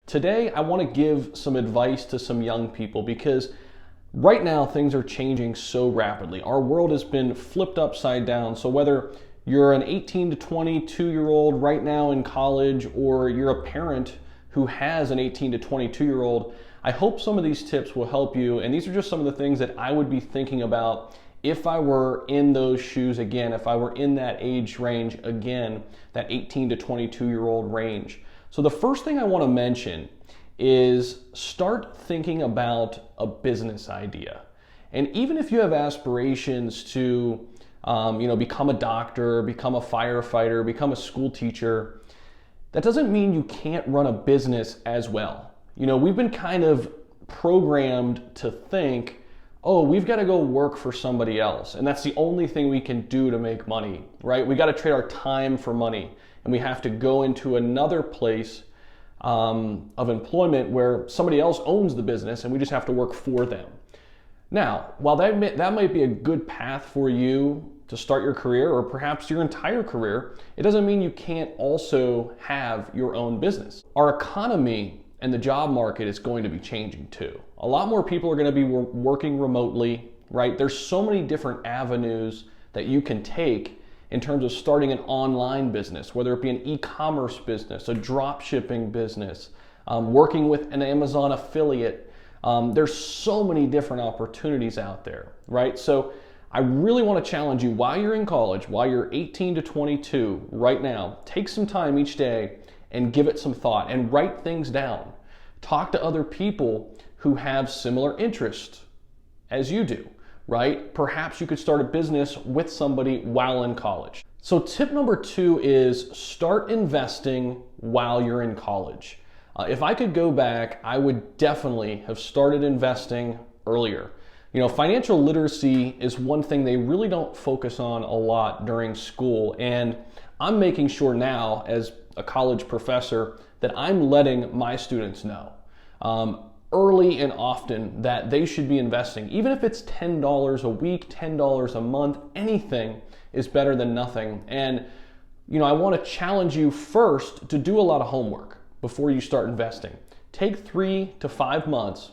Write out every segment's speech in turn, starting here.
Today, I want to give some advice to some young people because right now things are changing so rapidly. Our world has been flipped upside down. So whether you're an 18 to 22-year-old right now in college or you're a parent who has an 18 to 22-year-old, I hope some of these tips will help you. And these are just some of the things that I would be thinking about if I were in those shoes again, if I were in that age range again, that 18 to 22-year-old range. So the first thing I want to mention is start thinking about a business idea. And even if you have aspirations to become a doctor, become a firefighter, become a school teacher, that doesn't mean you can't run a business as well. We've been kind of programmed to think, oh, we've got to go work for somebody else. And that's the only thing we can do to make money, right? We got to trade our time for money. And we have to go into another place of employment where somebody else owns the business and we just have to work for them. Now, while that might be a good path for you to start your career or perhaps your entire career, it doesn't mean you can't also have your own business. Our economy and the job market is going to be changing too. A lot more people are going to be working remotely, right? There's so many different avenues that you can take in terms of starting an online business, whether it be an e-commerce business, a drop shipping business, working with an Amazon affiliate. There's so many different opportunities out there, right? So I really want to challenge you while you're in college, while you're 18 to 22 right now, take some time each day and give it some thought and write things down. Talk to other people who have similar interests as you do. Right? Perhaps you could start a business with somebody while in college. So tip number 2 is start investing while you're in college. If I could go back, I would definitely have started investing earlier. Financial literacy is one thing they really don't focus on a lot during school. And I'm making sure now as a college professor that I'm letting my students know early and often that they should be investing. Even if it's $10 a week, $10 a month, anything is better than nothing. And I want to challenge you first to do a lot of homework before you start investing. Take 3 to 5 months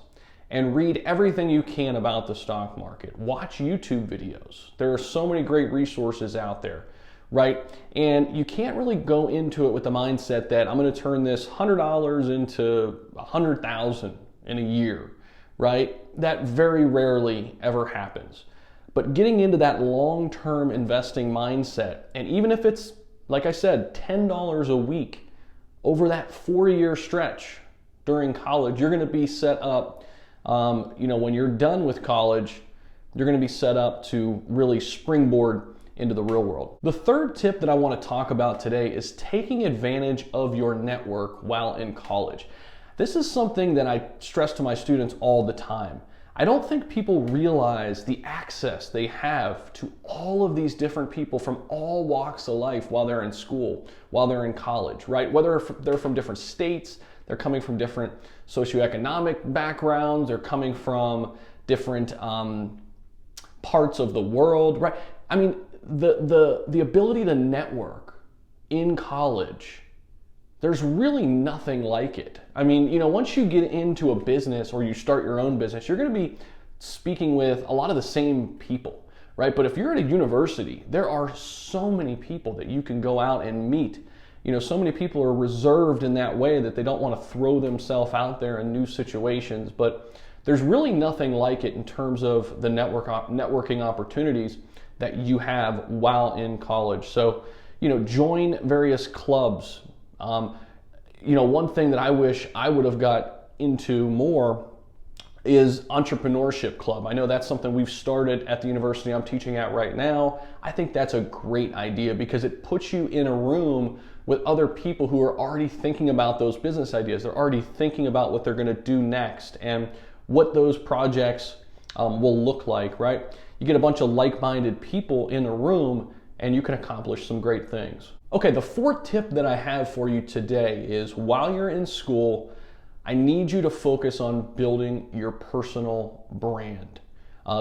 and read everything you can about the stock market. Watch YouTube videos. There are so many great resources out there, right? And you can't really go into it with the mindset that I'm going to turn this $100 into $100,000 in a year, right? That very rarely ever happens. But getting into that long-term investing mindset, and even if it's, like I said, $10 a week over that 4-year stretch during college, you're going to be set up, when you're done with college, you're going to be set up to really springboard into the real world. The third tip that I want to talk about today is taking advantage of your network while in college. This is something that I stress to my students all the time. I don't think people realize the access they have to all of these different people from all walks of life while they're in school, while they're in college, right? Whether they're from different states, they're coming from different socioeconomic backgrounds, they're coming from different parts of the world, right? I mean, the ability to network in college, there's really nothing like it. I mean, once you get into a business or you start your own business, you're going to be speaking with a lot of the same people, right? But if you're at a university, there are so many people that you can go out and meet. So many people are reserved in that way that they don't want to throw themselves out there in new situations. But there's really nothing like it in terms of the networking opportunities that you have while in college. So, join various clubs. One thing that I wish I would have got into more is entrepreneurship club. I know that's something we've started at the university I'm teaching at right now. I think that's a great idea because it puts you in a room with other people who are already thinking about those business ideas. They're already thinking about what they're going to do next and what those projects will look like, right? You get a bunch of like-minded people in a room and you can accomplish some great things. Okay, the fourth tip that I have for you today is while you're in school, I need you to focus on building your personal brand.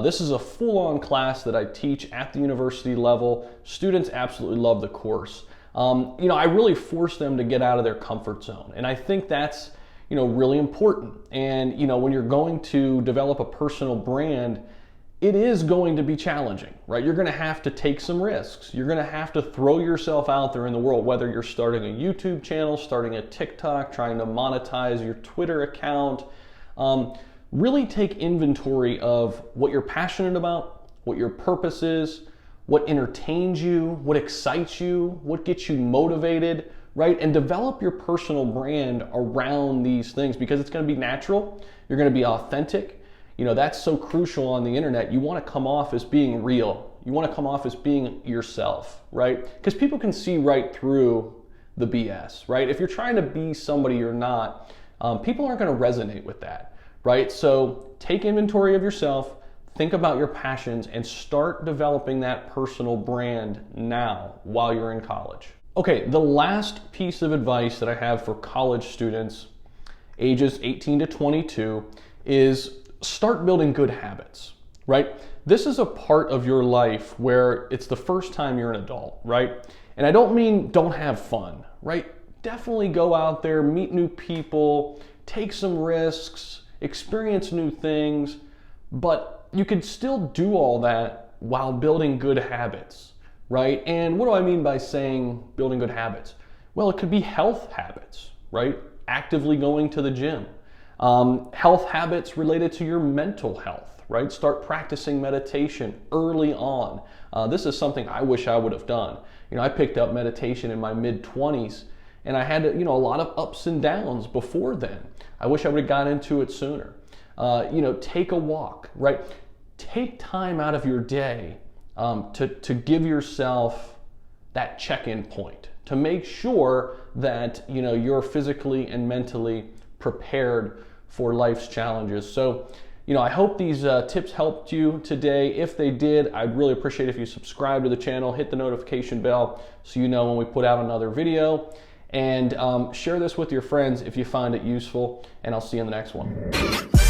This is a full-on class that I teach at the university level. Students absolutely love the course. I really force them to get out of their comfort zone. And I think that's, really important. And, when you're going to develop a personal brand, it is going to be challenging, right? You're going to have to take some risks. You're going to have to throw yourself out there in the world, whether you're starting a YouTube channel, starting a TikTok, trying to monetize your Twitter account. Really take inventory of what you're passionate about, what your purpose is, what entertains you, what excites you, what gets you motivated, right? And develop your personal brand around these things, because it's going to be natural. You're going to be authentic. That's so crucial on the internet. You want to come off as being real. You want to come off as being yourself, right? Because people can see right through the BS, right? If you're trying to be somebody you're not, people aren't going to resonate with that, right? So take inventory of yourself, think about your passions, and start developing that personal brand now while you're in college. Okay, the last piece of advice that I have for college students, ages 18 to 22, is start building good habits, right? This is a part of your life where it's the first time you're an adult, right? And I don't mean don't have fun, right? Definitely go out there, meet new people, take some risks, experience new things, but you could still do all that while building good habits, right? And what do I mean by saying building good habits? Well, it could be health habits, right? Actively going to the gym. Health habits related to your mental health, right? Start practicing meditation early on. This is something I wish I would have done. I picked up meditation in my mid-20s, and I had a lot of ups and downs before then. I wish I would have got into it sooner. Take a walk, right? Take time out of your day to give yourself that check-in point, to make sure that you're physically and mentally prepared for life's challenges. So, I hope these tips helped you today. If they did, I'd really appreciate if you subscribe to the channel, hit the notification bell so you know when we put out another video, and share this with your friends if you find it useful, and I'll see you in the next one.